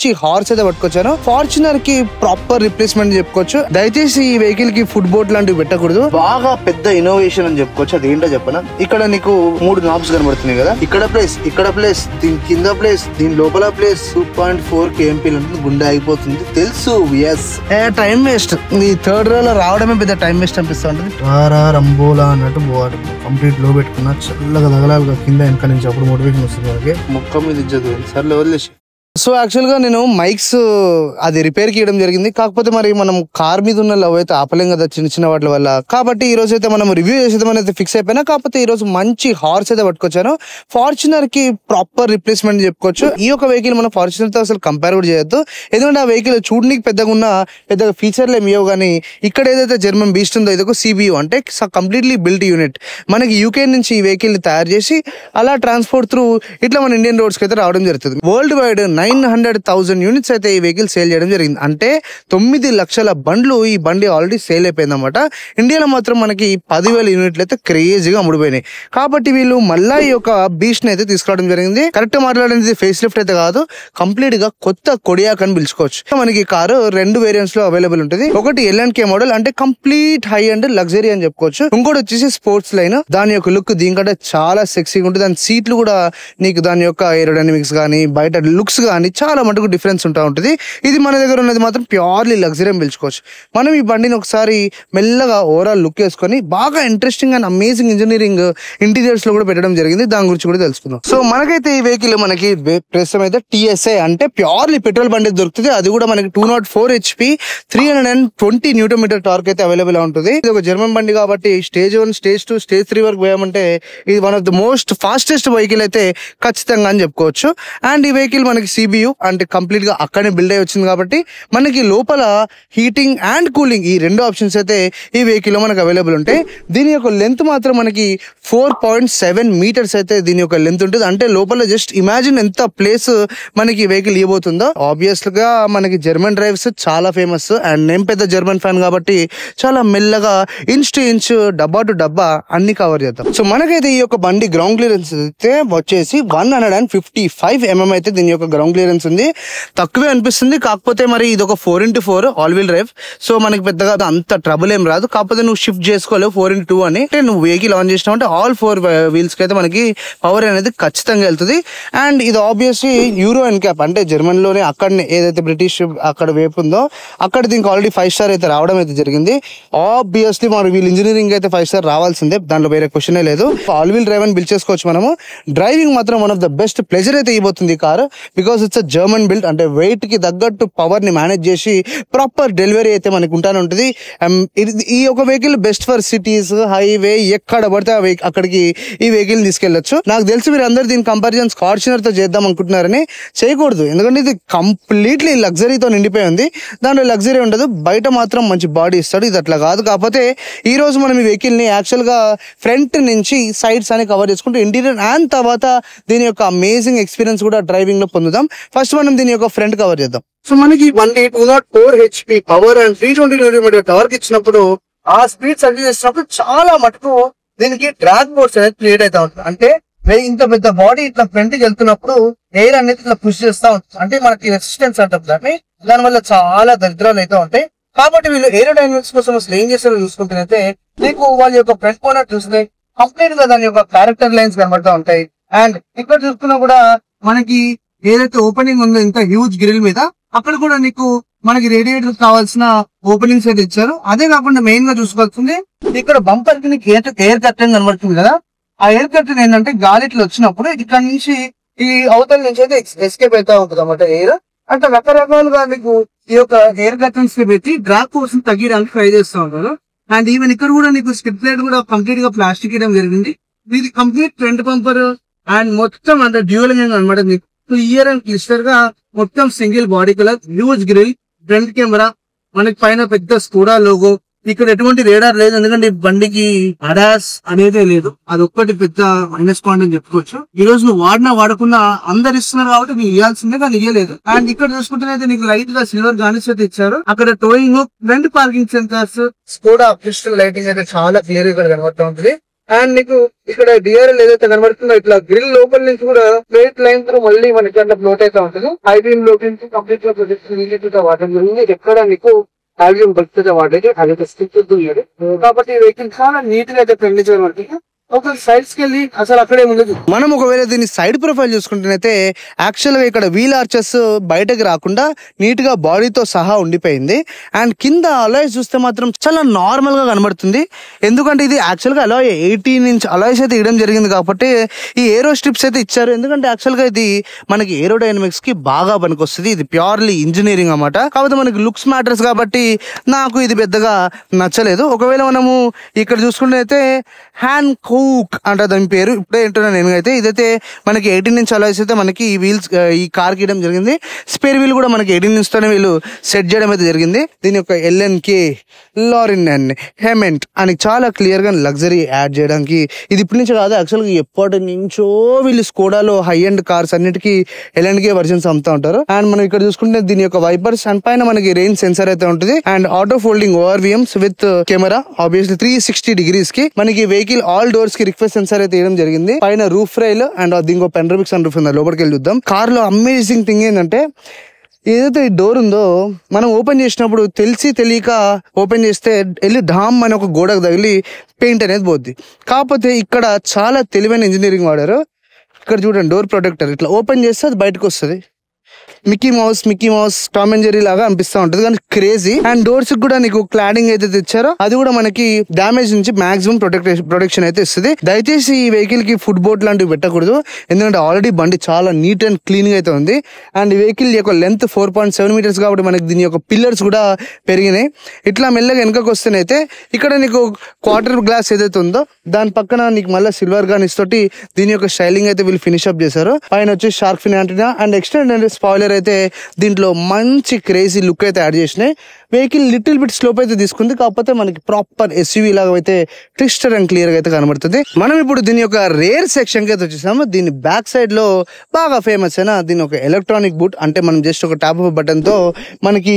మంచి హార్స్ అయితే పట్టుకొచ్చాను. ఫార్చునర్ కి ప్రాపర్ రిప్లేస్మెంట్ చెప్పుకోవచ్చు. దయచేసి ఈ వెహికల్ కి ఫుట్ బోర్డ్ లాంటివి పెట్టకూడదు. బాగా పెద్ద ఇన్నోవేషన్ అని చెప్పుకోవచ్చు. అది ఏంటో చెప్పనా, ఇక్కడ నీకు 3 నాబ్స్ కనబడుతున్నాయి కదా. ఇక్కడ ప్లేస్ దీని కింద ప్లేస్, దీని లోపల ప్లేస్. 2.4 kmp ఉంటుంది. గుండె అయిపోతుంది తెలుసు. Yes time waste. ఈ థర్డ్ రో లో రావడమే పెద్ద టైం వేస్ట్ అనిపిస్తూ ఉంటుంది. రంబోలా అన్నట్టు పోవాలి. కంప్లీట్ లో పెట్టుకున్నా చల్లగా తగలాలి కింద వెనక నుంచి. అప్పుడు మోటివేషన్ వస్తుంది వాళ్ళకి. మొక్క మీద ఇజ్జత్ సర్లే వదిలేసి. సో యాక్చువల్ గా నేను మైక్స్ అది రిపేర్ కి ఇవ్వడం జరిగింది. కాకపోతే మరి మనం కార్ మీద ఉన్న లవ్ అయితే ఆపలేం కదా చిన్న చిన్న వాటి వల్ల. కాబట్టి ఈ రోజు అయితే మనం రివ్యూ చేసేద్దామని అయితే ఫిక్స్ అయిపోయినా. కాకపోతే ఈ రోజు మంచి హార్స్ అయితే పట్టుకొచ్చాను. ఫార్చునర్ కి ప్రాపర్ రిప్లేస్మెంట్ చెప్పుకోవచ్చు. ఈ యొక్క వెహికల్ మనం ఫార్చునర్ తో అసలు కంపేర్ కూడా చేయొద్దు. ఎందుకంటే ఆ వెహికల్ చూడడానికి పెద్దగా ఫీచర్లు ఏమి ఇవ్వవు. కానీ ఇక్కడ ఏదైతే జర్మన్ బీస్ట్ ఉందో ఇది ఒక సిబియు అంటే కంప్లీట్లీ బిల్ట్ యూనిట్. మనకి యూకే నుంచి ఈ వెహికల్ ని తయారు చేసి అలా ట్రాన్స్పోర్ట్ త్రూ ఇట్లా మన ఇండియన్ రోడ్స్ కి అయితే రావడం జరుగుతుంది. వరల్డ్ వైడ్ 900,000 యూనిట్స్ అయితే ఈ వెహికల్ సేల్ చేయడం జరిగింది. అంటే 9 లక్షల బండ్లు ఈ బండి ఆల్రెడీ సేల్ అయిపోయింది అనమాట. ఇండియాలో మాత్రం మనకి 10,000 యూనిట్లు అయితే క్రేజీగా అమ్ముడిపోయినాయి. కాబట్టి వీళ్ళు మళ్ళా ఈ యొక్క బీస్ట్ ని అయితే తీసుకురావడం జరిగింది. కరెక్ట్ మాట్లాడేది ఫేస్ లిఫ్ట్ అయితే కాదు, కంప్లీట్ గా కొత్త కొడియాక్ అని పిలుచుకోవచ్చు. మనకి కారు 2 వేరియంట్స్ లో అవైలబుల్ ఉంటుంది. ఒకటి L&K మోడల్ అంటే కంప్లీట్ హై అండ్ లగ్జరీ అని చెప్పుకోవచ్చు. ఇంకోటి వచ్చేసి స్పోర్ట్స్ లైన్. దాని యొక్క లుక్ దీనికంటే చాలా సెక్సీగా ఉంటుంది. దాని సీట్లు కూడా నీకు దాని యొక్క ఏరోడైనమిక్స్ కానీ బయట లుక్స్ కానీ చాలా మటుకు డిఫరెన్స్ ఉంటుంది. ఇది మన దగ్గర ఉన్నది మాత్రం ప్యూర్లీ లగ్జరీ అని పిలుచుకోవచ్చు. మనం ఈ బండిని ఒకసారి మెల్లగా ఓవరాల్ లుక్ వేసుకొని బాగా interesting and amazing engineering interiors లో కూడా పెట్టడం జరిగింది. దాని గురించి కూడా తెలుసుకుందాం. సో మనకైతే ఈ వెహికల్ మనకి ప్రస్తుతం అయితే TSI అంటే ప్యూర్లీ పెట్రోల్ బండి దొరుకుతుంది. అది కూడా మనకి 204 HP 320 Nm టార్క్ అయితే అవైలబుల్ ఉంటుంది. ఇది ఒక జర్మన్ బండి కాబట్టి స్టేజ్ 1, స్టేజ్ 2, స్టేజ్ 3 వరకు పోయామంటే ఇది one of the most fastest vehicle అయితే ఖచ్చితంగా అని చెప్పుకోవచ్చు. అండ్ ఈ వెహికల్ మనకి CBU అంటే కంప్లీట్ గా అక్కడనే బిల్డ్ అయి వచ్చింది కాబట్టి మనకి లోపల హీటింగ్ అండ్ కూలింగ్ ఈ 2 ఆప్షన్స్ అయితే ఈ వెహికల్ లో మనకు అవైలబుల్ ఉంటాయి. దీని యొక్క లెంత్ మాత్రం మనకి 4.7 మీటర్స్ అయితే దీని యొక్క లెంత్ ఉంటుంది. అంటే లోపల జస్ట్ ఇమాజిన్ ఎంత ప్లేస్ మనకి వెహికల్ ఇవ్వబోతుందో. ఆబ్వియస్ గా మనకి జర్మన్ డ్రైవ్స్ చాలా ఫేమస్ అండ్ నేను పెద్ద జర్మన్ ఫ్యాన్ కాబట్టి చాలా మెల్లగా ఇంచ్ టు ఇంచ్ డబ్బా టు డబ్బా అన్ని కవర్ చేద్దాం. సో మనకైతే ఈ యొక్క బండి గ్రౌండ్ క్లియరెన్స్ అయితే వచ్చేసి 155 mm అయితే దీని యొక్క గ్రౌండ్ క్లియరెన్స్ ఉంది. తక్కువే అనిపిస్తుంది. కాకపోతే మరి ఇది ఒక 4x4 all wheel drive. So మనకి పెద్దగా అంత ట్రబుల్ ఏం రాదు. కాకపోతే నువ్వు షిఫ్ట్ చేసుకోలేవు 4x2 అని. అంటే నువ్వు వెహికల్ ఆన్ చేసినావు అంటే ఆల్ 4 వీల్స్ కి అయితే మనకి పవర్ అనేది ఖచ్చితంగా వెళ్తుంది. అండ్ ఇది ఆబ్వియస్లీ యూరో ఎన్క్యాప్ అంటే జర్మన్ లోనే అక్కడనే ఏదైతే బ్రిటిష్ అక్కడ వేపు ఉందో అక్కడ దీనికి ఆల్రెడీ 5 స్టార్ అయితే రావడం అయితే జరిగింది. ఆబ్వియస్లీ మరి వీళ్ళు ఇంజనీరింగ్ అయితే 5 స్టార్ రావాల్సిందే. దాంట్లో వేరే క్వశ్చనే లేదు. ఆల్ వీల్ డ్రైవ్ అని పిలిచేసుకోవచ్చు మనము. డ్రైవింగ్ మాత్రం one of the best pleasure అయితే ఇవ్వబోతుంది ఈ car. Because it's German build అంటే వెయిట్ కి తగ్గట్టు పవర్ ని మేనేజ్ చేసి ప్రాపర్ డెలివరీ అయితే మనకు ఉంటానే ఉంటుంది. ఈ ఒక vehicle best for cities, highway, ఎక్కడ పడితే అక్కడికి ఈ వెహికల్ తీసుకెళ్లొచ్చు. నాకు తెలిసి మీరు అందరు దీని కంపారిజన్ ఫార్చునర్ తో చేద్దాం అనుకుంటున్నారని. చేయకూడదు. ఎందుకంటే ఇది కంప్లీట్లీ లగ్జరీతో నిండిపోయి ఉంది. దాంట్లో లగ్జరీ ఉండదు. బయట మాత్రం మంచి బాడీ ఇస్తాడు. ఇది అట్లా కాదు. కాకపోతే ఈ రోజు మనం ఈ వెహికల్ ని యాక్చువల్ గా ఫ్రంట్ నుంచి సైడ్స్ అని కవర్ చేసుకుంటూ ఇంటీరియర్ అండ్ తర్వాత దీని యొక్క అమేజింగ్ ఎక్స్పీరియన్స్ కూడా డ్రైవింగ్ లో పొందుదాం. ఫస్ట్ మనం దీని యొక్క ఫ్రంట్ కవర్ చేద్దాం. సో మనకి 204 HP power and 320 Nm torque ఇచ్చినప్పుడు ఆ స్పీడ్ సర్వీస్ చేసినప్పుడు చాలా మటుకు దీనికి డ్రాగ్ ఫోర్స్ అనేది క్రియేట్ అవుతా ఉంటుంది. అంటే ఇంత పెద్ద బాడీ ఇట్లా ఫ్రంట్ కి వెళ్తున్నప్పుడు ఎయిర్ అనేది ఇట్లా పుష్ చేస్తా ఉంటుంది. అంటే మనకి రెసిస్టెన్స్ అంటారు దాన్ని. దానివల్ల చాలా దరిద్రాలు అయితే ఉంటాయి. కాబట్టి వీళ్ళు ఏరోడైనమిక్స్ కోసం అసలు ఏం చేస్తారో చూసుకుంటేనైతే నీకు వాళ్ళ యొక్క ఫ్రంట్ కార్నర్ చూస్తే కంప్లీట్ గా దాని యొక్క క్యారెక్టర్ లైన్స్ కనబడతా ఉంటాయి. అండ్ ఇక్కడ చూసుకున్నా కూడా మనకి ఏదైతే ఓపెనింగ్ ఉందో ఇంత హ్యూజ్ గ్రిల్ మీద అక్కడ కూడా నీకు మనకి రేడియేటర్ కావాల్సిన ఓపెనింగ్స్ అయితే ఇచ్చారు. అదే కాకుండా మెయిన్ గా చూసుకోవాల్సింది ఇక్కడ బంపర్ కి నీకు ఎయిర్ కర్టెన్ కనబడుతుంది కదా. ఆ ఎయిర్ కర్టెన్ ఏంటంటే గాలి ఇట్లా వచ్చినప్పుడు ఇక్కడ నుంచి ఈ అవతల నుంచి అయితే ఎస్కేప్ అవుతా ఉంటుంది అన్నమాట ఎయిర్. అంటే రకరకాలుగా మీకు ఈ యొక్క ఎయిర్ కర్టెన్స్ ని పెట్టి డ్రాగ్ ఫోర్స్ తగ్గడానికి ట్రై చేస్తూ ఉంటారు. అండ్ ఈవెన్ ఇక్కడ కూడా నీకు స్కిడ్ ప్లేట్ కూడా కంప్లీట్ గా ప్లాస్టిక్ ఇవ్వడం జరిగింది. ఇది కంప్లీట్ ఫ్రంట్ బంపర్ అండ్ మొత్తం అంత డ్యూయల్ ఇంజిన్ అనమాట. మీకు క్లియర్ అండ్ క్లిస్టర్ గా మొత్తం single body colour, huge grille, front camera, మనకి పైన పెద్ద స్కోడా లోగో. ఇక్కడ ఎటువంటి రేడార్ లేదు, ఎందుకంటే బండికి అడాస్ అనేది లేదు. అది ఒక్కటి పెద్ద మైనస్ పాయింట్ అని చెప్పుకోవచ్చు. ఈ రోజు నువ్వు వాడకున్నా అందరు ఇస్తున్నారు కాబట్టి నీకు ఇవ్వాల్సిందే, కానీ ఇవ్వలేదు. అండ్ ఇక్కడ చూసుకుంటే నీకు లైట్ గా సిల్వర్ గార్నిష్ అయితే ఇచ్చారు. అక్కడ toeing, front parking sensors, Skoda crystal lighting అయితే చాలా క్లియర్ గా కనబడుతూ ఉంటుంది. అండ్ నీకు ఇక్కడ డిఆర్ఎల్ ఏదైతే కనబడుతుందో ఇట్లా గ్రిల్ లోపల నుంచి కూడా స్ట్రైట్ లైన్ తో మళ్ళీ మనకి అట్లా ఫ్లోట్ అయితే ఉంటుంది. ఐబీఎం లోపల నుంచి కంప్లీట్ గా ప్రొజెక్ట్ వాడడం జరిగింది. ఎక్కడ నీకు ఆల్యూమ్ బల్క్ వాడేది అదైతే స్టిక్ కాబట్టి ఈ వెహికల్ చాలా నీట్ గా అయితే ఫ్రెండ్లీ చేయబడుతుంది. ఒక సైడ్స్ కి వెళ్ళి అసలు అక్కడే ఉండదు. మనం ఒకవేళ దీన్ని సైడ్ ప్రొఫైల్ చూసుకుంటేనైతే యాక్చువల్ గా ఇక్కడ వీల్ ఆర్చెస్ బయటకు రాకుండా నీట్ గా బాడీతో సహా ఉండిపోయింది. అండ్ కింద అలాయ్స్ చూస్తే మాత్రం చాలా నార్మల్ గా కనబడుతుంది. ఎందుకంటే ఇది యాక్చువల్ గా అలాయ్ 18 ఇంచ్ అలాయ్స్ అయితే ఇవ్వడం జరిగింది కాబట్టి ఈ ఏరో స్ట్రిప్స్ అయితే ఇచ్చారు. ఎందుకంటే యాక్చువల్ గా ఇది మనకి ఏరోడైనమిక్స్ కి బాగా పనికొస్తుంది. ఇది ప్యూర్లీ ఇంజనీరింగ్ అన్నమాట. కాకపోతే మనకి లుక్స్ మ్యాటర్స్ కాబట్టి నాకు ఇది పెద్దగా నచ్చలేదు. ఒకవేళ మనము ఇక్కడ చూసుకుంటే అయితే హ్యాండ్ కూక్ అంటే దాని పేరు ఇప్పుడే ఏంటో నేను అయితే ఇదైతే మనకి 18 ఇంచ్ అలాయ్స్ అయితే మనకి ఈ వీల్స్ ఈ కార్ కి ఇవ్వడం జరిగింది. స్పేర్ వీల్ కూడా మనకి 18 ఇంచ్ తోనే వీళ్ళు సెట్ చేయడం అయితే జరిగింది. దీని యొక్క ఎల్ఎన్కే లారిన్ అండ్ హెమెంట్ అని చాలా క్లియర్ గా లగ్జరీ యాడ్ చేయడానికి ఇది ఇప్పటి నుంచి కాదు, యాక్చువల్గా ఎప్పటి నుంచో వీళ్ళు స్కోడాలో హై అండ్ కార్స్ అన్నిటికీ ఎల్ఎన్కే వర్షన్స్ అమ్ముతా ఉంటారు. అండ్ మనం ఇక్కడ చూసుకుంటే దీని యొక్క వైపర్స్ అండ్ పైన మనకి రేంజ్ సెన్సర్ అయితే ఉంటుంది. And auto folding ORVMs with camera obviously 360 degrees కి మనకి వెహికల్ ఆల్ డోర్స్ కి రిక్వెస్ట్ సెన్సర్ అయితే వేయడం జరిగింది. పైన రూఫ్ రైల్ అండ్ ఇంకో పెనరమిక్ సన్ రూఫ్ ఉంది. లోపలికి వెళ్ళి చూద్దాం. కార్ లో అమేజింగ్ థింగ్ ఏంటంటే ఏదైతే ఈ డోర్ ఉందో మనం ఓపెన్ చేసినప్పుడు తెలియక ఓపెన్ చేస్తే వెళ్ళి ఢామ్ అని ఒక గోడకు తగిలి పెయింట్ అనేది పోద్ది. కాకపోతే ఇక్కడ చాలా తెలివైన ఇంజనీరింగ్ వాడారు. ఇక్కడ చూడండి డోర్ ప్రొటెక్టర్ ఇట్లా ఓపెన్ చేస్తే అది బయటకు వస్తుంది. Mickey mouse Tom and Jerry లాగా అనిపిస్తూ ఉంటది కానీ క్రేజీ. అండ్ డోర్స్ కూడా నీకు క్లాడింగ్ అయితే తెచ్చారో అది కూడా మనకి డ్యామేజ్ నుంచి మాక్సిమం ప్రొటెక్షన్ అయితే ఇస్తుంది. దయచేసి ఈ వెహికల్ కి ఫుట్ బోర్డ్ లాంటివి పెట్టకూడదు. ఎందుకంటే ఆల్రెడీ బండి చాలా నీట్ అండ్ క్లీన్ గా అయితే ఉంది. అండ్ ఈ వెహికల్ యొక్క లెంత్ 4.7 meters కాబట్టి మనకి దీని యొక్క పిల్లర్స్ కూడా పెరిగినాయి. ఇట్లా మెల్లగా వెనకకు వస్తేనైతే ఇక్కడ నీకు క్వార్టర్ గ్లాస్ ఏదైతే ఉందో దాని పక్కన నీకు మళ్ళీ సిల్వర్ గానిస్ తోటి దీని యొక్క స్టైలింగ్ అయితే వీళ్ళు ఫినిష్ అప్ చేశారు. పైన వచ్చి shark fin antenna and extended spoiler అయితే దీంట్లో మంచి క్రేజీ లుక్ అయితే యాడ్ చేసినాయి. వెహికల్ లిటిల్ బిట్ స్లోప్ అయితే తీసుకుంది. కాకపోతే మనకి ప్రాపర్ ఎస్యూవీ లాగా అయితే ట్విస్టర్ అండ్ క్లియర్ గా అయితే కనబడుతుంది. మనం ఇప్పుడు దీని యొక్క రేర్ సెక్షన్ కి అయితే వచ్చేసాము. దీని బ్యాక్ సైడ్ లో బాగా ఫేమస్ అయినా దీని ఒక ఎలక్ట్రానిక్ బూట్ అంటే మనం జస్ట్ ఒక ట్యాప్ బటన్ తో మనకి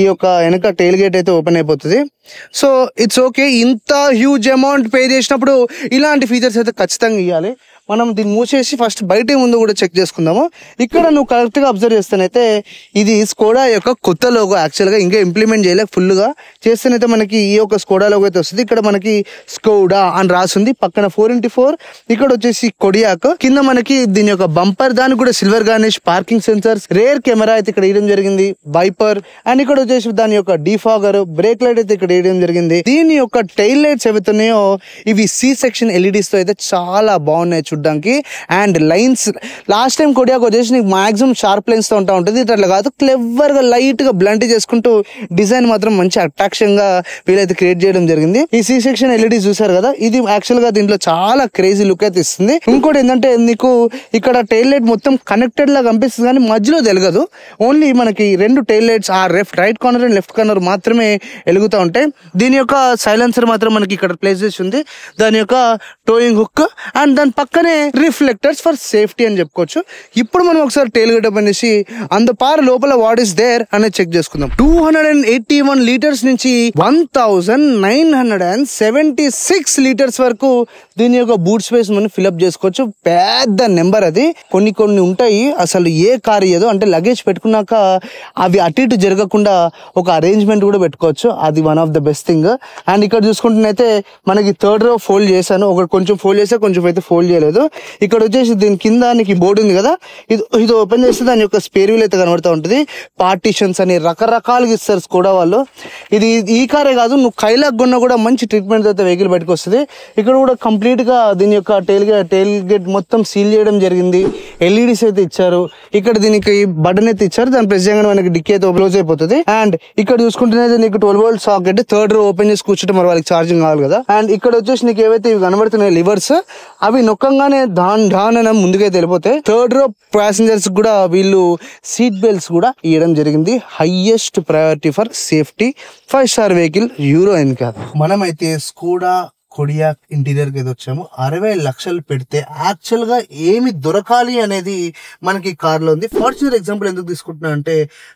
ఈ యొక్క వెనక టైల్ గేట్ అయితే ఓపెన్ అయిపోతుంది. So it's okay. ఇంత హ్యూజ్ అమౌంట్ పే చేసినప్పుడు ఇలాంటి ఫీచర్స్ అయితే ఖచ్చితంగా ఇవ్వాలి. మనం దీన్ని మూసేసి ఫస్ట్ బయట ముందు కూడా చెక్ చేసుకుందాము. ఇక్కడ నువ్వు కరెక్ట్ గా అబ్జర్వ్ చేస్తేనైతే ఇది స్కోడా యొక్క కొత్త లోగో. యాక్చువల్ గా ఇంకా ఇంప్లిమెంట్ చేయలేక ఫుల్ గా చేస్తేనైతే మనకి ఈ యొక్క స్కోడా లోగో అయితే వస్తుంది. ఇక్కడ మనకి స్కోడా అని రాసింది. పక్కన 4x4 ఇక్కడ వచ్చేసి కొడియాక్ కింద మనకి దీని యొక్క బంపర్ దానికి కూడా silver garnish parking sensors rear camera అయితే ఇక్కడ వేయడం జరిగింది. వైపర్ అండ్ ఇక్కడ వచ్చేసి దాని యొక్క డిఫాగర్ బ్రేక్ లైట్ అయితే ఇక్కడ వేయడం జరిగింది. దీని యొక్క టైల్ లైట్స్ ఏవైతున్నాయో ఇవి సి సెక్షన్ ఎల్ఈడీస్ తో అయితే చాలా బాగున్నాయి చూడడానికి. అండ్ లైన్స్ లాస్ట్ టైం కొడియాకు వచ్చేసి నీకు మాక్సిమం షార్ప్ లైన్స్ తో ఉంటా ఉంటుంది. ఇట్లా కాదు, క్లెవర్ గా లైట్ గా బ్లంట్ చేసుకుంటూ డిజైన్ మాత్రం మంచి అట్రాక్షన్ గా వీళ్ళైతే క్రియేట్ చేయడం జరిగింది. ఈ సి సెక్షన్ ఎల్ఈడీ చూసారు కదా, ఇది యాక్చువల్ గా దీంట్లో చాలా క్రేజీ లుక్ అయితే ఇస్తుంది. ఇంకోటి ఏంటంటే నీకు ఇక్కడ టైల్ లైట్ మొత్తం కనెక్టెడ్ లాగా కనిపిస్తుంది కానీ మధ్యలో వెలగదు. ఓన్లీ మనకి రెండు టైల్ లైట్స్ ఆ right corner and left corner మాత్రమే వెలుగుతూ ఉంటాయి. దీని యొక్క సైలెన్సర్ మాత్రం మనకి ఇక్కడ ప్లేస్ చేసి ఉంది. దాని యొక్క టోయింగ్ హుక్ అండ్ దాని పక్కనే రిఫ్లెక్టర్స్ ఫర్ సేఫ్టీ అని చెప్పుకోవచ్చు. ఇప్పుడు మనం ఒకసారి టైల్ గేట్ ఓపెన్ చేసి అంత పార్ లోపల వాట్ ఇస్ దేర్ అనేది చెక్ చేసుకుందాం. 281 లీటర్స్ నుంచి 1976 లీటర్స్ వరకు దీని యొక్క బూట్ స్పేస్ మనం ఫిల్అప్ చేసుకోవచ్చు. పెద్ద నెంబర్ అది. కొన్ని ఉంటాయి అసలు ఏ కార్ ఇయ్యదు. అంటే లగేజ్ పెట్టుకున్నాక అవి అటు ఇటు జరగకుండా ఒక అరేంజ్మెంట్ కూడా పెట్టుకోవచ్చు. అది one of the best thing. And ఇక్కడ చూసుకుంటున్నైతే మనకి థర్డ్ రో ఫోల్డ్ చేశాను. ఒకటి కొంచెం ఫోల్డ్ చేసా, కొంచెం అయితే ఫోల్డ్ చేయలేదు. ఇక్కడ వచ్చేసి దీని కింద నీకు బోర్డు ఉంది కదా, ఇది ఓపెన్ చేస్తే దాని యొక్క స్పేర్ వీల్ అయితే కనబడుతూ ఉంటుంది. పార్టీషన్స్ అని రకరకాలుగా ఇస్తారు స్కోడా వాళ్ళు. ఇది ఈ కారే కాదు, నువ్వు కైలాక్ కొన్నా కూడా మంచి ట్రీట్మెంట్ అయితే వెహికల్ బయటకు వస్తుంది. ఇక్కడ కూడా కంప్లీట్ గా దీని యొక్క టైల్ గేట్ మొత్తం సీల్ చేయడం జరిగింది. ఎల్ఈడీస్ అయితే ఇచ్చారు. ఇక్కడ దీనికి బటన్ అయితే ఇచ్చారు. దాని ప్రెస్ చేయగానే మనకి డిక్కీ అయితే క్లోజ్ అయిపోతుంది. అండ్ ఇక్కడ చూసుకుంటే నీకు 12 volt socket third row open చేసి కూర్చుంటే మరి వాళ్ళకి ఛార్జింగ్ కావాలి కదా. అండ్ ఇక్కడ వచ్చేసి నీకు ఏవైతే ఇవి కనబడుతున్నాయి లివర్స్, అవి నొక్కంగానే డాన్ అని ముందుకైతే వెళ్ళిపోతాయి. థర్డ్ రో ప్యాసింజర్స్ కూడా వీళ్ళు సీట్ బెల్ట్స్ కూడా ఇవ్వడం జరిగింది. Highest priority for safety 5-star vehicle Euro ఎన్కార్. మనమైతే స్కోడా కొడియాక్ ఇంటీరియర్ కి అయితే వచ్చాము. 60 లక్షలు పెడితే యాక్చువల్ గా ఏమి దొరకాలి అనేది మనకి కార్ లో ఉంది. ఫార్చునర్ ఎగ్జాంపుల్ ఎందుకు తీసుకుంటున్నా అంటే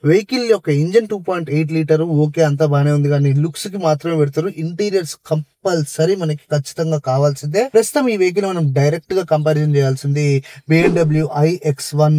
వెహికల్ యొక్క ఇంజన్ 2.8 లీటర్ ఓకే అంతా బానే ఉంది కానీ లుక్స్ కి మాత్రమే పెడతారు. ఇంటీరియర్స్ కంపల్సరీ మనకి ఖచ్చితంగా కావాల్సిందే. ప్రస్తుతం ఈ వెహికల్ మనం డైరెక్ట్ గా కంపారిజన్ చేయాల్సింది BMW iX1,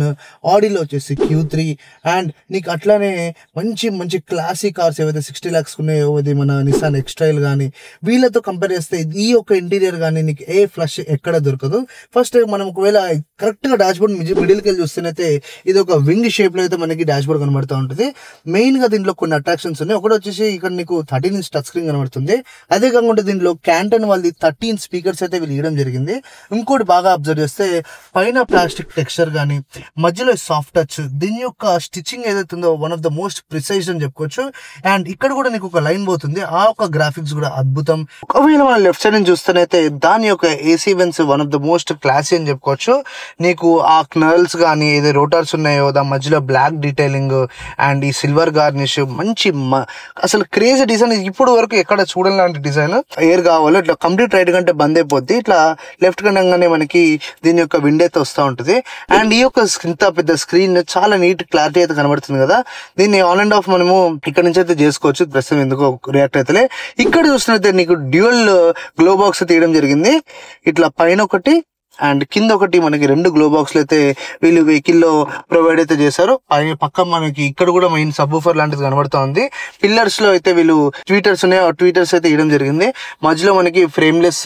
ఆడీలో వచ్చేసి Q3 అండ్ నీకు అట్లానే మంచి మంచి క్లాసిక్ కార్స్ ఏవైతే 60 lakhs ఉన్నాయో అది మన నిసాన్ ఎక్స్ట్రైల్ కానీ వీళ్ళతో కంపేర్ చేస్తే ఈ యొక్క ఇంటీరియర్ కానీ నీకు ఏ ఫ్లష్ ఎక్కడ దొరకదు. ఫస్ట్ మనం ఒకవేళ కరెక్ట్ గా డాష్ బోర్డ్ మిడిల్కి వెళ్ళి చూస్తేనైతే ఇది ఒక వింగ్ షేప్ లో అయితే మనకి డాష్ బోర్డ్ కనబడుతూ ఉంటుంది. మెయిన్ గా దీంట్లో కొన్ని అట్రాక్షన్స్ ఉన్నాయి. ఒకటి వచ్చేసి ఇక్కడ నీకు 13 inch టచ్ స్క్రీన్ కనబడుతుంది. అదే కాకుండా దీంట్లో క్యాంటన్ వాళ్ళది 13 స్పీకర్స్ అయితే వీళ్ళు ఇవ్వడం జరిగింది. ఇంకోటి బాగా అబ్జర్వ్ చేస్తే పైన ప్లాస్టిక్ టెక్స్చర్ కానీ మధ్యలో సాఫ్ట్ టచ్, దీని యొక్క స్టిచ్చింగ్ ఏదైతే ఉందో one of the most precise అని చెప్పుకోవచ్చు. అండ్ ఇక్కడ కూడా నీకు ఒక లైన్ పోతుంది, ఆ ఒక గ్రాఫిక్స్ కూడా అద్భుతం. ఒకవేళ మనం లెఫ్ట్ సైడ్ నుంచి చూస్తేనైతే దాని యొక్క AC veins one of the most classy అని చెప్పుకోవచ్చు. నీకు ఆ knurls కానీ ఏదో రోటర్స్ ఉన్నాయో దాని మధ్యలో బ్లాక్ డీటెయిలింగ్ అండ్ ఈ సిల్వర్ గార్నిష్ మంచి అసలు క్రేజీ డిజైన్. ఇప్పుడు వరకు ఎక్కడ చూడలాంటి డిజైన్. ఎయిర్ కావాలో ఇట్లా కంప్లీట్ రైట్ కంటే బంద్ అయిపోద్ది, ఇట్లా లెఫ్ట్ కనగానే మనకి దీని యొక్క విండో అయితే వస్తూ ఉంటుంది. అండ్ ఈ యొక్క ఇంత పెద్ద స్క్రీన్ చాలా నీట్ క్లారిటీ అయితే కనబడుతుంది కదా. దీన్ని ఆన్ అండ్ ఆఫ్ మనము ఇక్కడ నుంచి అయితే చేసుకోవచ్చు. ప్రస్తుతం ఎందుకో రియాక్ట్ అయితే ఇక్కడ చూసినట్లయితే నీకు డ్యూయల్ గ్లో బాక్స్ తీయడం జరిగింది. ఇట్లా పైన ఒకటి అండ్ కింద ఒకటి మనకి 2 గ్లో బాక్స్లు అయితే వీళ్ళు వెహికల్ లో ప్రొవైడ్ అయితే చేశారు. పక్క మనకి ఇక్కడ కూడా మెయిన్ సబ్ ఊఫర్ లాంటిది కనబడుతూ ఉంది. పిల్లర్స్ లో అయితే వీళ్ళు ట్వీటర్స్ ఉన్నాయి, ఆ ట్వీటర్స్ అయితే ఇవ్వడం జరిగింది. మధ్యలో మనకి ఫ్రేమ్లెస్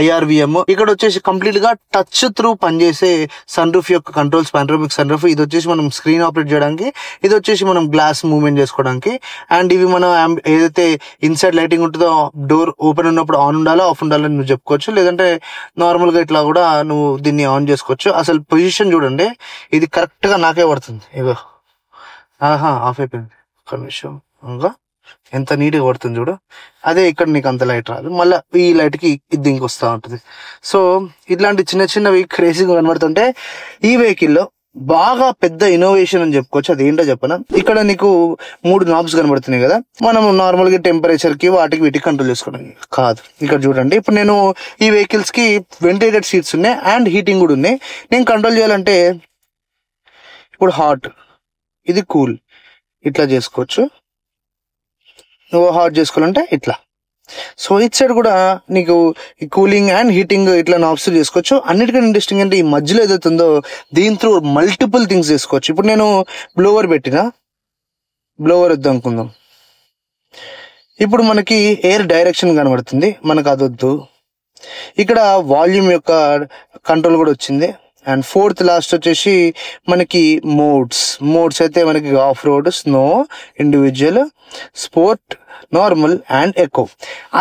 IRVM. ఇక్కడ వచ్చేసి కంప్లీట్ గా టచ్ త్రూ పనిచేసే సన్ రూఫ్ యొక్క కంట్రోల్స్, పానోరామిక్ సన్ రూఫ్. ఇది వచ్చేసి మనం స్క్రీన్ ఆపరేట్ చేయడానికి, ఇది వచ్చేసి మనం గ్లాస్ మూవ్మెంట్ చేసుకోవడానికి. అండ్ ఇవి మనం ఏదైతే ఇన్సైడ్ లైటింగ్ ఉంటుందో డోర్ ఓపెన్ ఉన్నప్పుడు ఆన్ ఉండాలో ఆఫ్ ఉండాలని నువ్వు చెప్పుకోవచ్చు. లేదంటే నార్మల్ గా ఇట్లా కూడా నువ్వు దీన్ని ఆన్ చేసుకోవచ్చు. అసలు పొజిషన్ చూడండి, ఇది కరెక్ట్ గా నాకే పడుతుంది. ఇగో ఆఫ్ అయిపోయింది, ఒక నిమిషం. ఇంకా ఎంత నీట్గా పడుతుంది చూడు. అదే ఇక్కడ నీకు అంత లైట్ రాదు, మళ్ళీ ఈ లైట్ కి దీనికి వస్తూ ఉంటుంది. సో ఇట్లాంటి చిన్న చిన్నవి క్రేజీగా కనబడుతుంటే ఈ వెహికల్లో బాగా పెద్ద ఇన్నోవేషన్ అని చెప్పుకోవచ్చు. అది ఏంటో చెప్పనా, ఇక్కడ నీకు 3 knobs కనబడుతున్నాయి కదా. మనం నార్మల్ గా టెంపరేచర్ కి వాటికి వీటికి కంట్రోల్ చేసుకోవడానికి కాదు. ఇక్కడ చూడండి, ఇప్పుడు నేను ఈ వెహికల్స్ కి వెంటిలేటెడ్ సీట్స్ ఉన్నాయి అండ్ హీటింగ్ కూడా ఉన్నాయి. నేను కంట్రోల్ చేయాలంటే ఇప్పుడు హాట్, ఇది కూల్, ఇట్లా చేసుకోవచ్చు. నువ్వు హాట్ చేసుకోవాలంటే ఇట్లా. సో ఇట్ సైడ్ కూడా నీకు కూలింగ్ అండ్ హీటింగ్ ఇట్లా నాబ్స్ చేసుకోవచ్చు. అన్నిటికంటే ఇంట్రెస్టింగ్ అంటే ఈ మధ్యలో ఏదైతే ఉందో దీని త్రూ మల్టిపుల్ థింగ్స్ చేసుకోవచ్చు. ఇప్పుడు నేను బ్లోవర్ పెట్టిన, బ్లోవర్ వద్దు అనుకుందాం. ఇప్పుడు మనకి ఎయిర్ డైరెక్షన్ కనబడుతుంది, మనకు అదొద్దు. ఇక్కడ వాల్యూమ్ యొక్క కంట్రోల్ కూడా వచ్చింది. అండ్ 4th లాస్ట్ వచ్చేసి మనకి మోడ్స్ అయితే మనకి of road, snow, individual, sport, normal and echo.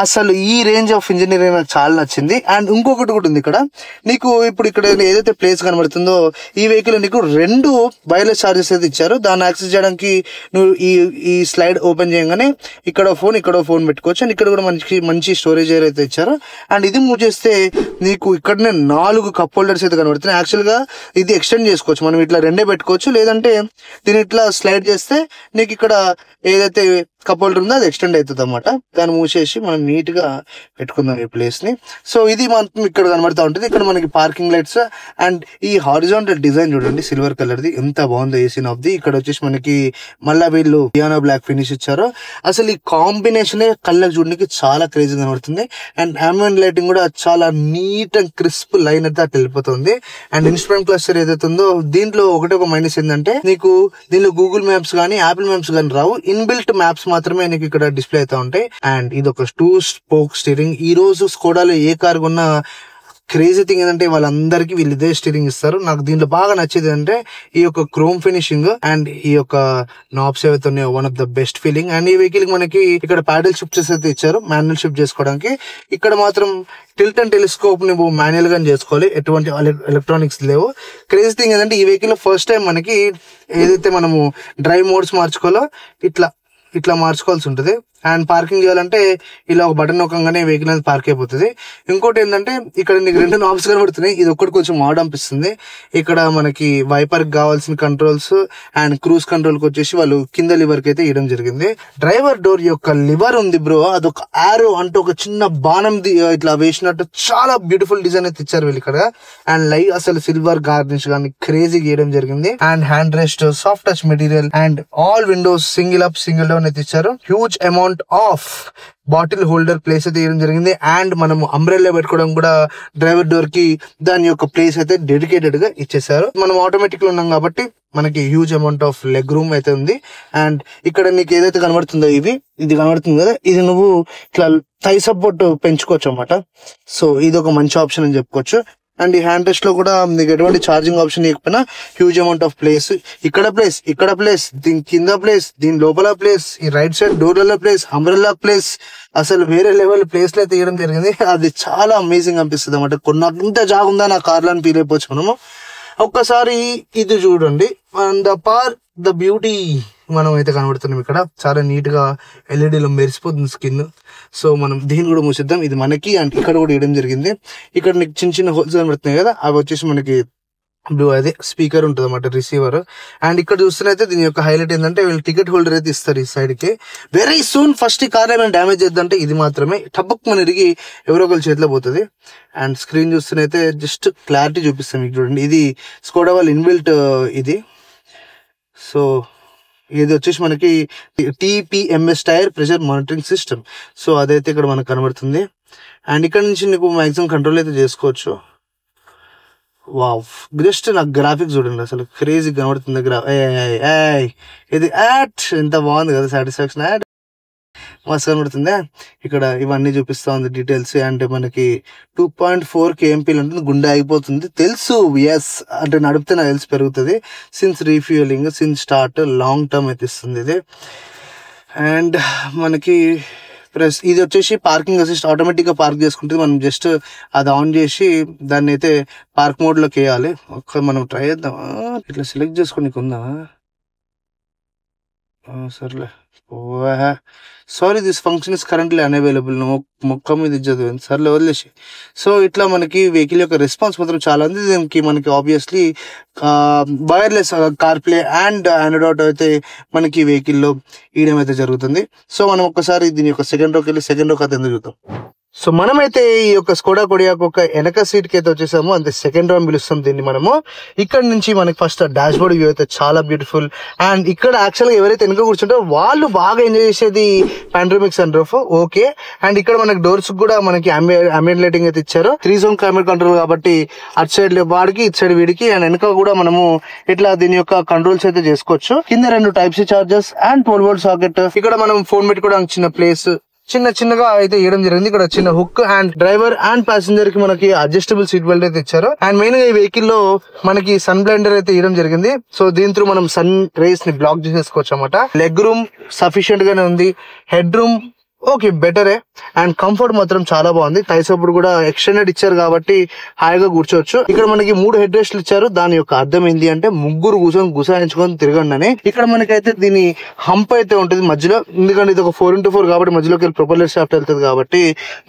అసలు ఈ రేంజ్ ఆఫ్ ఇంజనీరింగ్ నాకు చాలా నచ్చింది. అండ్ ఇంకొకటి కూడా ఉంది ఇక్కడ నీకు. ఇప్పుడు ఇక్కడ ఏదైతే ప్లేస్ కనబడుతుందో ఈ వెహికల్ నీకు 2 వైర్లెస్ చార్జెస్ అయితే ఇచ్చారు. దాన్ని యాక్సెస్ చేయడానికి నువ్వు ఈ స్లైడ్ ఓపెన్ చేయగానే ఇక్కడ ఫోన్ పెట్టుకోవచ్చు. అండ్ ఇక్కడ కూడా మంచి స్టోరేజ్ ఏరియా అయితే ఇచ్చారు. అండ్ ఇది మూవ్ చేస్తే నీకు ఇక్కడనే 4 కప్ హోల్డర్స్ అయితే కనబడుతున్నాయి. యాక్చువల్ గా ఇది ఎక్స్టెండ్ చేసుకోవచ్చు, మనం ఇట్లా 2 పెట్టుకోవచ్చు. లేదంటే దీన్ని ఇట్లా స్లైడ్ చేస్తే నీకు ఇక్కడ ఏదైతే కప్ హోల్డర్ ఉందో అది ఎక్స్టెండ్ అవుతుంది అన్నమాట. దాన్ని మూసేసి మనం నీట్ గా పెట్టుకుందాం ఈ ప్లేస్ ని. సో ఇది మనం ఇక్కడ కనబడతా ఉంటుంది. ఇక్కడ మనకి పార్కింగ్ లైట్స్ అండ్ ఈ హారిజాంటల్ డిజైన్ చూడండి, సిల్వర్ కలర్ ది ఎంత బాగుందో ఏసీ నాబ్ ది. ఇక్కడ వచ్చేసి మనకి మళ్ళా వీళ్ళు పియానో బ్లాక్ ఫినిష్ ఇచ్చారు. అసలు ఈ కాంబినేషన్ కళ్ళకి చూడడానికి చాలా క్రేజీ కనబడుతుంది. అండ్ అంబియంట్ లైటింగ్ కూడా చాలా నీట్ అండ్ క్రిస్ప్ లైన్ అయితే అట్లా వెళ్ళిపోతుంది. అండ్ ఇన్స్ట్రుమెంట్ క్లస్టర్ ఏదైతే ఉందో దీంట్లో ఒక మైనస్ ఏంటంటే నీకు దీనిలో గూగుల్ మ్యాప్స్ కానీ యాపిల్ మ్యాప్స్ కానీ రావు, ఇన్బిల్ట్ మ్యాప్స్ మాత్రమే నీకు ఇక్కడ డిస్ప్లే అవుతా ఉంటాయి. అండ్ ఇది ఒక 2 spoke స్టీరింగ్. ఈ రోజు స్కోడాలో ఏ కార్ కొన్నా క్రేజీ థింగ్ ఏంటంటే వాళ్ళందరికీ వీళ్ళు ఇదే స్టీరింగ్ ఇస్తారు. నాకు దీంట్లో బాగా నచ్చేది అంటే ఈ యొక్క క్రోమ్ ఫినిషింగ్ అండ్ ఈ యొక్క నాబ్స్ ఏవైతే ఉన్నాయో one of the best feeling. And ఈ వెహికల్ మనకి ఇక్కడ ప్యాడల్ షిఫ్ట్స్ అయితే ఇచ్చారు మాన్యువల్ షిఫ్ట్ చేసుకోవడానికి. ఇక్కడ మాత్రం టిల్ట్ అండ్ టెలిస్కోప్ నువ్వు మాన్యువల్ గా చేసుకోవాలి, ఎటువంటి ఎలక్ట్రానిక్స్ లేవు. క్రేజీ థింగ్ ఏంటంటే ఈ వెహికల్ ఫస్ట్ టైం మనకి ఏదైతే మనము డ్రైవ్ మోడ్స్ మార్చుకోవాలో ఇట్లా మార్చుకోవాల్సి ఉంటుంది. అండ్ పార్కింగ్ చేయాలంటే ఇలా ఒక బటన్ నొక్కగానే వెహికల్ అనేది పార్క్ అయిపోతుంది. ఇంకోటి ఏంటంటే ఇక్కడ నీకు 2 knobs కనబడుతున్నాయి, ఇది ఒక్కటి కొంచెం ఆడ్ అనిపిస్తుంది. ఇక్కడ మనకి వైపర్ కి కావాల్సిన కంట్రోల్స్ అండ్ క్రూజ్ కంట్రోల్ కి వచ్చేసి వాళ్ళు కింద లివర్ కి అయితే ఇవ్వడం జరిగింది. డ్రైవర్ డోర్ యొక్క లివర్ ఉంది బ్రో, అదొక ఆరో అంటే ఒక చిన్న బాణం ఇట్లా వేసినట్టు చాలా బ్యూటిఫుల్ డిజైన్ అయితే ఇచ్చారు వీళ్ళు ఇక్కడ. అండ్ అసలు సిల్వర్ గార్నిష్ కానీ క్రేజీ గీయడం జరిగింది. And hand rest, soft touch material and all Windows single up single down అయితే ఇచ్చారు. Huge amount amount of bottle holder place అయితే ఇవ్వడం జరిగింది. అండ్ మనం అంబ్రెల్లా పెట్టుకోవడం కూడా డ్రైవర్ డోర్ కి దాని యొక్క ప్లేస్ అయితే డెడికేటెడ్ గా ఇచ్చేసారు. మనం ఆటోమేటిక్ లో ఉన్నాం కాబట్టి మనకి huge amount of leg room అయితే ఉంది. అండ్ ఇక్కడ నీకు ఏదైతే కనబడుతుందో ఇది కనబడుతుంది కదా, ఇది నువ్వు ఇట్లా థై సపోర్ట్ పెంచుకోవచ్చు అన్నమాట. సో ఇది ఒక మంచి ఆప్షన్ అని చెప్పుకోవచ్చు. అండ్ ఈ హ్యాండ్ రెస్ట్ లో కూడా నీకు ఎటువంటి ఛార్జింగ్ ఆప్షన్ ఇవ్వకపోయినా హ్యూజ్ అమౌంట్ ఆఫ్ ప్లేస్, ఇక్కడ ప్లేస్, దీని కింద ప్లేస్, దీని లోపల ప్లేస్, ఈ రైట్ సైడ్ డోర్లలో ప్లేస్, అంబ్రెల్లా ప్లేస్, అసలు వేరే లెవెల్ ప్లేస్ లో అయితే తీయడం జరిగింది. అది చాలా అమేజింగ్ అనిపిస్తుంది అన్నమాట. కొన్నంత జాగుందా నా కార్లో అని ఫీల్ అయిపోవచ్చు మనము. ఒక్కసారి ఇది చూడండి, ద బ్యూటీ మనం అయితే కనబడుతున్నాం ఇక్కడ. చాలా నీట్ గా ఎల్ఈడీలో మెరిసిపోతుంది స్కిన్. సో మనం దీన్ని కూడా మూసిద్దాం. ఇది మనకి అండ్ ఇక్కడ కూడా ఇవ్వడం జరిగింది. ఇక్కడ నీకు చిన్న చిన్న హోల్స్ కనబడుతున్నాయి కదా, అవి వచ్చేసి మనకి బ్లూ అదే స్పీకర్ ఉంటుంది అన్నమాట, రిసీవర్. అండ్ ఇక్కడ చూస్తున్నైతే దీని యొక్క హైలైట్ ఏంటంటే వీళ్ళు టికెట్ హోల్డర్ అయితే ఇస్తారు ఈ సైడ్ కి. వెరీ సూన్ ఫస్ట్ ఈ కార్ ఏమైనా డ్యామేజ్ చేద్దంటే ఇది మాత్రమే టబక్ మన ఇరిగి ఎవరో ఒకరి చేతిలో పోతుంది. అండ్ స్క్రీన్ చూస్తున్నైతే జస్ట్ క్లారిటీ చూపిస్తాం మీకు చూడండి. ఇది స్కోడా వాళ్ళ ఇన్బిల్ట్ ఇది. సో ఇది వచ్చేసి మనకి TPMS tyre pressure monitoring system. So అదైతే ఇక్కడ మనకు కనబడుతుంది. అండ్ ఇక్కడ నుంచి నీకు మాక్సిమం కంట్రోల్ అయితే చేసుకోవచ్చు. వావ్, జస్ట్ నాకు గ్రాఫిక్స్ చూడండి, అసలు క్రేజీ కనబడుతుంది. ఇది ఎంత బాగుంది కదా, సాటిస్ఫాక్షన్ మస్తు కనబడుతుంది. ఇక్కడ ఇవన్నీ చూపిస్తా ఉంది డీటెయిల్స్. అంటే మనకి 2.4 kmpl ఉంటుంది, గుండె అయిపోతుంది తెలుసు. ఎస్ అంటే నడిపితే నాకు తెలిసి పెరుగుతుంది. Since refuelling, since start, long term అయితే ఇస్తుంది ఇది. అండ్ మనకి ప్లస్ ఇది వచ్చేసి పార్కింగ్ అసిస్ట్, ఆటోమేటిక్ గా పార్క్ చేసుకుంటుంది. మనం జస్ట్ అది ఆన్ చేసి దాన్ని అయితే పార్క్ మోడ్ లోకి వేయాలి. ఒక్క మనం ట్రై చేద్దాం. ఇట్లా సెలెక్ట్ చేసుకోనికి ఉందా? సర్లే, sorry this function is currently unavailable. మొక్క మీద ఇచ్చదు, సర్లే వదిలేసి. సో ఇట్లా మనకి వెహికల్ యొక్క రెస్పాన్స్ మాత్రం చాలా ఉంది. దీనికి మనకి obviously wireless car play and Android auto అయితే మనకి వెహికల్లో ఇయడం అయితే జరుగుతుంది. సో మనం ఒక్కసారి దీని యొక్క సెకండ్ రోకి వెళ్ళి సెకండ్ రో కథ ఎందుకు చూద్దాం. సో మనమైతే ఈ యొక్క స్కోడా కొడియాక్ ఒక వెనక సీట్ కి అయితే వచ్చేసాము, అంతే సెకండ్ రో అని పిలుస్తాం దీన్ని మనము. ఇక్కడ నుంచి మనకి ఫస్ట్ డాష్ బోర్డ్ వ్యూ అయితే చాలా బ్యూటిఫుల్. అండ్ ఇక్కడ యాక్చువల్ గా ఎవరైతే వెనక కూర్చుంటారో వాళ్ళు బాగా ఎంజాయ్ చేసేది పాండ్రమిక్ సన్ రూఫ్. ఓకే, అండ్ ఇక్కడ మనకి డోర్స్ కూడా మనకి అంబియంట్ లైటింగ్ అయితే ఇచ్చారు. 3 zone క్లైమేట్ కంట్రోల్ కాబట్టి అటు సైడ్ వాడికి ఇటు సైడ్ వీడికి. అండ్ వెనక కూడా మనము ఇట్లా దీని యొక్క కంట్రోల్స్ అయితే చేసుకోవచ్చు. కింద 2 Type-C chargers and 12V socket. ఇక్కడ మనం ఫోన్ పెట్టుకోవడానికి చిన్న ప్లేస్ చిన్నగా అయితే ఇవ్వడం జరిగింది. ఇక్కడ చిన్న hook and driver and passenger కి మనకి అడ్జస్టబుల్ సీట్ బెల్ట్ అయితే ఇచ్చారు. అండ్ మెయిన్ గా ఈ వెహికల్ లో మనకి సన్ బ్లైండర్ అయితే ఇవ్వడం జరిగింది. సో దీని త్రూ మనం సన్ రేస్ ని బ్లాక్ చేసేసుకోవచ్చు అన్నమాట. లెగ్ రూమ్ సఫిషియెంట్ గానే ఉంది. హెడ్ రూమ్ ఓకే బెటరే. అండ్ కంఫర్ట్ మాత్రం చాలా బాగుంది. టై సపోర్ట్ కూడా ఎక్స్టెండెడ్ ఇచ్చారు కాబట్టి హాయిగా కూర్చోవచ్చు. ఇక్కడ మనకి 3 హెడ్ రెస్ట్లు ఇచ్చారు. దాని యొక్క అర్థం ఏంటి అంటే ముగ్గురు కూర్చొని గుసాయించుకొని తిరగండి అని. ఇక్కడ మనకైతే దీని హంప్ అయితే ఉంటుంది మధ్యలో, ఎందుకంటే ఇది ఒక 4x4 కాబట్టి మధ్యలోకి వెళ్ళి ప్రొపెల్లర్ షాఫ్ట్ వెళ్తుంది కాబట్టి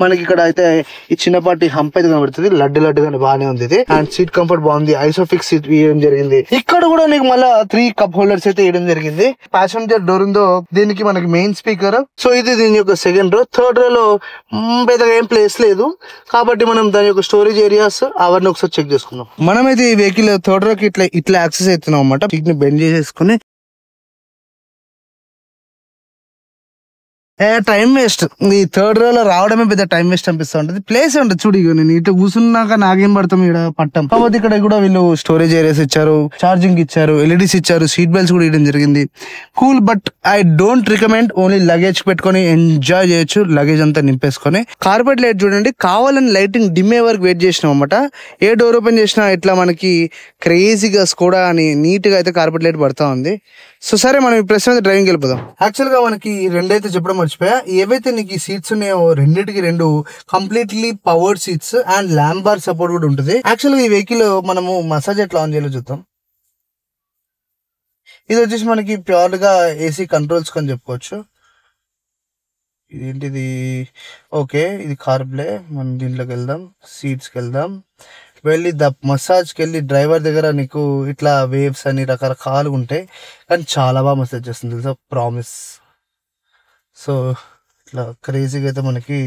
మనకి ఇక్కడ అయితే ఈ చిన్నపాటి హంప్ అయితే కనబడుతుంది. లడ్డుగానే బాగానే ఉంది ఇది. అండ్ సీట్ కంఫర్ట్ బాగుంది. ఐసోఫిక్స్ సీట్ వేయడం జరిగింది. ఇక్కడ కూడా నీకు మళ్ళీ 3 కప్ హోల్డర్స్ అయితే వేయడం జరిగింది. ప్యాసింజర్ డోర్ ఉందో దీనికి మనకి మెయిన్ స్పీకర్. సో ఇది దీని యొక్క సెకండ్ రో. థర్డ్ రోలో పెద్దగా ఏం ప్లేస్ లేదు కాబట్టి మనం దాని యొక్క స్టోరేజ్ ఏరియాస్ అవన్నీ ఒకసారి చెక్ చేసుకుందాం. మనమైతే ఈ వెహికల్ థర్డ్ రోకి ఇట్లా యాక్సెస్ అవుతున్నాం అన్నమాట. సీట్ ని బెండ్ చేసేసుకుని టైం వేస్ట్. ఈ థర్డ్ రోలో రావడమే పెద్ద టైం వేస్ట్ అనిపిస్తూ ఉంటుంది. ప్లేస్ ఉంటుంది చూడు, ఇక నేను ఇట్లా కూర్చున్నాక నాకేం పడతాం ఇక్కడ పట్టం. కాకపోతే ఇక్కడ కూడా వీళ్ళు స్టోరేజ్ ఏరియాస్ ఇచ్చారు, ఛార్జింగ్ ఇచ్చారు, LEDs ఇచ్చారు, సీట్ బెల్ట్స్ కూడా ఇవ్వడం జరిగింది. Cool, but I don't recommend. Only luggage పెట్టుకొని ఎంజాయ్ చేయొచ్చు, లగేజ్ అంతా నింపేసుకొని. కార్పెట్ లైట్ చూడండి, కావాలని లైటింగ్ డిమ్ అయ్యే వరకు వెయిట్ చేసినాం అన్నమాట. ఏ డోర్ ఓపెన్ చేసినా ఇట్లా మనకి క్రేజీగా స్కోడా అని నీట్ గా అయితే కార్పెట్ లైట్ పడతా ఉంది. సో సరే మనం ఈ ప్రశ్న డ్రైవింగ్ వెళ్ళిపోదాం. యాక్చువల్ గా మనకి రెండైతే చెప్పడం మర్చిపోయా. ఏవైతే నీకు ఈ సీట్స్ ఉన్నాయో రెండింటికి 2 completely powered seats and lumbar support కూడా ఉంటుంది. యాక్చువల్ గా ఈ వెహికల్ మనము మసాజ్ ఎట్లా ఆన్ చేయాలో చూద్దాం. ఇది వచ్చేసి మనకి ప్యూర్ గా AC కంట్రోల్స్ అని చెప్పుకోవచ్చు. ఇదేంటిది? ఓకే, ఇది కార్ ప్లే. మనం దీంట్లోకి వెళ్దాం, సీట్స్కి వెళ్దాం. వెళ్ళి మసాజ్కి వెళ్ళి డ్రైవర్ దగ్గర నీకు ఇట్లా వేవ్స్ అని రకరకాలుగా ఉంటాయి, కానీ చాలా బాగా మసాజ్ చేస్తుంది తెలుసా, ప్రామిస్. సో ఇట్లా క్రేజీగా అయితే మనకి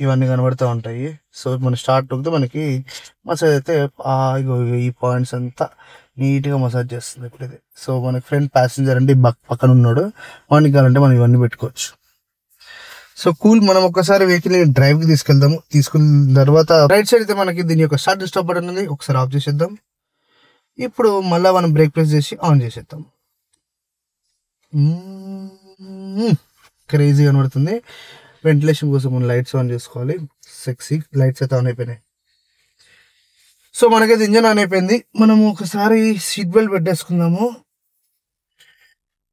ఇవన్నీ కనబడుతూ ఉంటాయి. సో మనం స్టార్ట్ అవుతే మనకి మసాజ్ అయితే ఈ పాయింట్స్ అంతా నీట్గా మసాజ్ చేస్తుంది ఇప్పుడు ఇది. సో మనకి ఫ్రంట్ ప్యాసింజర్ అంటే పక్కన ఉన్నాడు, వానికి కావాలంటే మనం ఇవన్నీ పెట్టుకోవచ్చు. సో కూల్, మనం ఒక్కసారి వెహికల్ డ్రైవ్ కి తీసుకెళ్దాము. తీసుకున్న తర్వాత రైట్ సైడ్ అయితే మనకి దీని యొక్క స్టార్ట్ స్టాప్ బటన్ ఉంది, ఒకసారి ఆఫ్ చేసేద్దాం. ఇప్పుడు మళ్ళీ మనం బ్రేక్ ప్రెస్ చేసి ఆన్ చేసేద్దాం. క్రేజీ కనబడుతుంది. వెంటిలేషన్ కోసం మనం లైట్స్ ఆన్ చేసుకోవాలి. సెక్సీ లైట్స్ అయితే ఆన్ అయిపోయినాయి. సో మనకైతే ఇంజన్ ఆన్ అయిపోయింది. మనము ఒకసారి సీట్ బెల్ట్ పెట్టేసుకుందాము.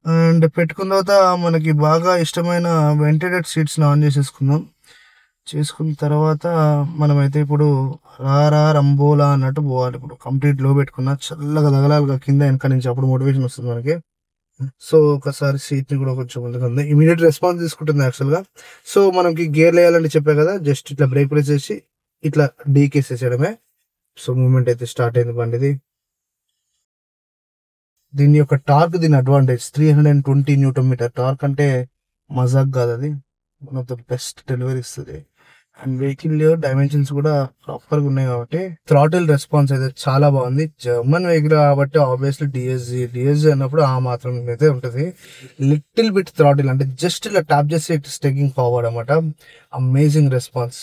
అండ్ పెట్టుకున్న తర్వాత మనకి బాగా ఇష్టమైన వెంటిలేటెడ్ సీట్స్ ఆన్ చేసేసుకుందాం. చేసుకున్న తర్వాత మనమైతే ఇప్పుడు రారా రంబోలా అన్నట్టు పోవాలి. ఇప్పుడు కంప్లీట్ లో పెట్టుకున్నా చల్లగా తగలాలిగా కింద వెనక నుంచి, అప్పుడు మోటివేషన్ వస్తుంది మనకి. సో ఒకసారి సీట్ ని కూడా కొంచెం ముందుకు ఉంది, ఇమీడియట్ రెస్పాన్స్ తీసుకుంటుంది యాక్చువల్ గా. సో మనకి గేర్ వేయాలని చెప్పే కదా, జస్ట్ ఇట్లా బ్రేక్ ప్రెస్ చేసి ఇట్లా డీకేసేసేయడమే. సో మూమెంట్ అయితే స్టార్ట్ అయింది బండిది. దీని యొక్క టార్క్, దీని అడ్వాంటేజ్ 320 Nm టార్క్ అంటే మజాక్ కాదు, అది one of the best delivery ఇస్తుంది. అండ్ వెహికల్ డైమెన్షన్స్ కూడా ప్రాపర్ గా ఉన్నాయి కాబట్టి థ్రాటిల్ రెస్పాన్స్ అయితే చాలా బాగుంది. జర్మన్ వెహికల్ కాబట్టి ఆబ్వియస్లీ డిఎస్జి అన్నప్పుడు ఆ మాత్రం అయితే ఉంటుంది. లిటిల్ బిట్ థ్రాటిల్ అంటే జస్ట్ ఇలా ట్యాప్ చేసి ఇట్స్ టేకింగ్ ఫార్వర్డ్ అనమాట. Amazing response.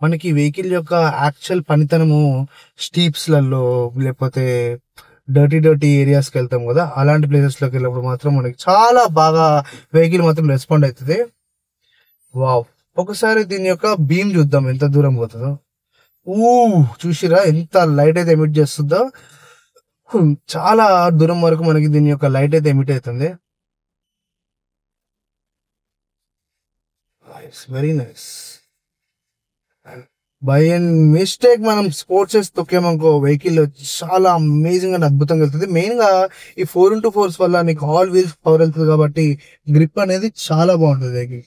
మనకి వెహికల్ యొక్క యాక్చువల్ పనితనము స్టీప్స్లలో లేకపోతే డర్టీ ఏరియాస్కి వెళ్తాం కదా, అలాంటి ప్లేసెస్లోకి వెళ్ళినప్పుడు మాత్రం మనకి చాలా బాగా వెహికల్ మాత్రం రెస్పాండ్ అవుతుంది. వావ్, ఒకసారి దీని యొక్క బీమ్ చూద్దాం ఎంత దూరం పోతుందో. చూసిరా ఎంత లైట్ అయితే ఎమిట్ చేస్తుందో. చాలా దూరం వరకు మనకి దీని యొక్క లైట్ అయితే ఎమిట్ అవుతుంది. Very nice. By and mistake మనం స్పోర్ట్స్ తొక్కామనుకో వెహికల్ చాలా అమేజింగ్ అండ్ అద్భుతంగా వెళ్తుంది. మెయిన్ గా ఈ 4x4 వల్ల నీకు ఆల్ వీల్స్ పవర్ వెళ్తుంది కాబట్టి గ్రిప్ అనేది చాలా బాగుంటుంది వెహికల్.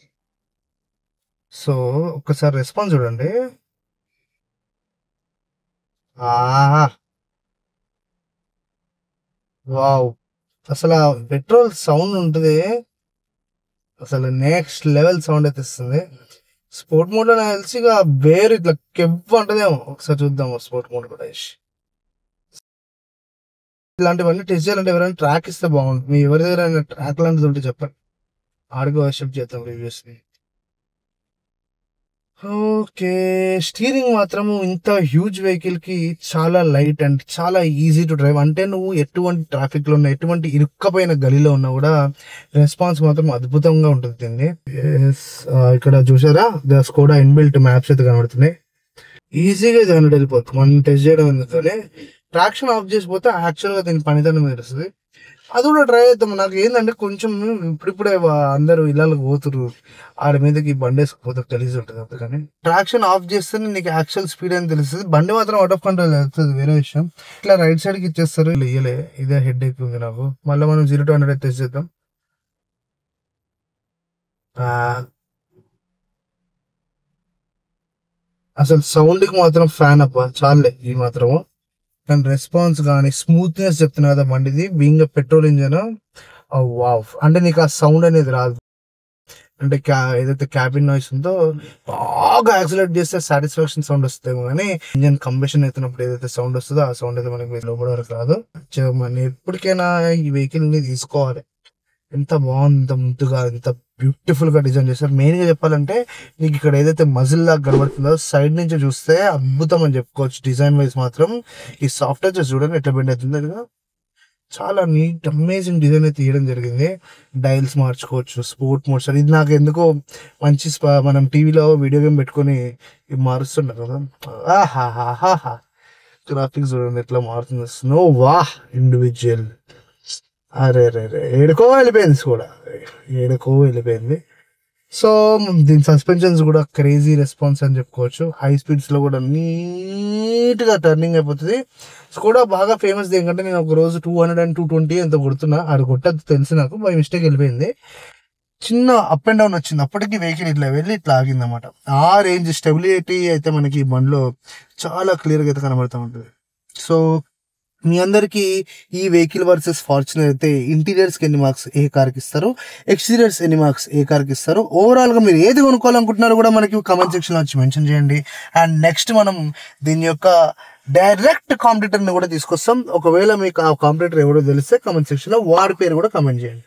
సో ఒక్కసారి రెస్పాన్స్ చూడండి. వావ్, అసలు పెట్రోల్ సౌండ్ ఉంటుంది, అసలు నెక్స్ట్ లెవెల్ సౌండ్ అయితే ఇస్తుంది. స్పోర్ట్ మోడ్ లో నాకు తెలిసి ఇక వేరు ఇట్లా కెవ్వ ఉంటదేమో. ఒకసారి చూద్దాము స్పోర్ట్ మోడ్ కూడా. ఇలాంటివన్నీ టెస్ట్ చేయాలంటే ఎవరైనా ట్రాక్ ఇస్తే బాగుంటుంది. మీ ఎవరి దగ్గర ట్రాక్ లాంటిది ఉంటే చెప్పండి, ఆడికి వర్షిప్ చేద్దాం రివ్యూస్ ని. ఓకే, స్టీరింగ్ మాత్రము ఇంత హ్యూజ్ వెహికల్ కి చాలా లైట్ అండ్ చాలా ఈజీ టు డ్రైవ్. అంటే నువ్వు ఎటువంటి ట్రాఫిక్ లో ఉన్నా, ఎటువంటి ఇరుక్కపోయిన గలీలో ఉన్నా కూడా రెస్పాన్స్ మాత్రం అద్భుతంగా ఉంటుంది దీన్ని. ఇక్కడ చూసారా, ద స్కోడా ఇన్బిల్ట్ మ్యాప్స్ అయితే కనబడుతున్నాయి. ఈజీగా దాన్ని వెళ్ళిపోతుంది మనం టెస్ట్ చేయడం ఎందుకని. ట్రాక్షన్ ఆఫ్ చేసిపోతే యాక్చువల్ గా దీని పనితనం తెలుస్తుంది. అది కూడా ట్రై చేద్దాం. నాకు ఏంటంటే కొంచెం ఇప్పుడిప్పుడే అందరూ ఇళ్ళకి పోతురు, ఆడి మీదకి బండి వేసుకుపోతే కలిసి ఉంటుంది. అందుకని ట్రాక్షన్ ఆఫ్ చేస్తేనే నీకు యాక్చువల్ స్పీడ్ అని తెలుస్తుంది. బండి మాత్రం అవుట్ ఆఫ్ కంట్రోల్ అవుతుంది, వేరే విషయం. ఇట్లా రైట్ సైడ్ కి ఇచ్చేస్తారు, ఇయ్యలే. ఇదే హెడ్ ఎక్ ఉంది నాకు. మళ్ళీ మనం 0 to 100 టెస్ట్ చేద్దాం. అసలు సౌండ్ కి మాత్రం ఫ్యాన్ అప్ప, చాలే ఈ మాత్రము. కానీ రెస్పాన్స్ కానీ స్మూత్నెస్ చెప్తున్నా కదా బండిది, బీయింగ్ పెట్రోల్ ఇంజన్. వావ్, అంటే నీకు ఆ సౌండ్ అనేది రాదు. అంటే ఏదైతే క్యాబిన్ నాయిస్ ఉందో బాగా యాక్సిలేట్ చేస్తే సాటిస్ఫాక్షన్ సౌండ్ వస్తుందేమో, కానీ ఇంజన్ కంబషన్ అవుతున్నప్పుడు ఏదైతే సౌండ్ వస్తుందో ఆ సౌండ్ అయితే మనకి లోపల వరకు రాదు. మనం ఎప్పటికైనా ఈ వెహికల్ ని తీసుకోవాలి. ఎంత బాగుంది, ఎంత ముద్దుగా, ఎంత బ్యూటిఫుల్ గా డిజైన్ చేస్తారు. మెయిన్ గా చెప్పాలంటే నీకు ఇక్కడ ఏదైతే మజిల్ లాగా కనబడుతుందో సైడ్ నుంచి చూస్తే అద్భుతం అని చెప్పుకోవచ్చు. డిజైన్ వైజ్ మాత్రం ఈ సాఫ్ట్వేర్ చూడండి ఎట్లా బెండ్ అవుతుంది కదా, చాలా నీట్ అమేజింగ్ డిజైన్ అయితే తీయడం జరిగింది. డైల్స్ మార్చుకోవచ్చు, స్పోర్ట్ మోడ్స్. ఇది నాకు ఎందుకో మంచి మనం టీవీలో వీడియో గేమ్ పెట్టుకొని మారుస్తుంటారు కదా. ఆహాహాహా, గ్రాఫిక్స్ చూడండి ఎట్లా మారుతుంది. స్నో వాహ్, ఇండివిజువల్. అరే రే రే, ఏడుకో వెళ్ళిపోయింది కూడా, ఏడుకో వెళ్ళిపోయింది. సో దీని సస్పెన్షన్స్ కూడా క్రేజీ రెస్పాన్స్ అని చెప్పుకోవచ్చు. హై స్పీడ్స్ లో కూడా నీట్ గా టర్నింగ్ అయిపోతుంది. స్కోడా బాగా ఫేమస్ ఏంటంటే నేను ఒక రోజు 200 and 220 ఎంత కొడుతున్నా, అది కొట్టదు తెలిసి నాకు బై మిస్టేక్ వెళ్ళిపోయింది. చిన్న అప్ అండ్ డౌన్ వచ్చింది, అప్పటికి వెహికల్ ఇట్లా వెళ్ళి ఇట్లా ఆగింది అనమాట. ఆ రేంజ్ స్టెబిలిటీ అయితే మనకి ఈ బండిలో చాలా క్లియర్గా అయితే కనబడుతూ ఉంటుంది. సో మీ అందరికి ఈ వెహికల్ వర్సెస్ ఫార్చునర్ అయితే ఇంటీరియర్స్ కి ఎన్ని మార్క్స్ ఏ కార్ కి ఇస్తారు, ఎక్స్టీరియర్స్ ఎన్ని మార్క్స్ ఏ కార్ కి ఇస్తారు, ఓవరాల్ గా మీరు ఏది కొనుక్కోవాలనుకుంటున్నారో కూడా మనకి కామెంట్ సెక్షన్ లో వచ్చి మెన్షన్ చేయండి. అండ్ నెక్స్ట్ మనం దీని యొక్క డైరెక్ట్ కాంపిటీటర్ ని కూడా తీసుకొస్తాం. ఒకవేళ మీకు ఆ కాంపిటీటర్ ఎవరో తెలిస్తే కామెంట్ సెక్షన్ లో వాడి పేరు కూడా కామెంట్ చేయండి.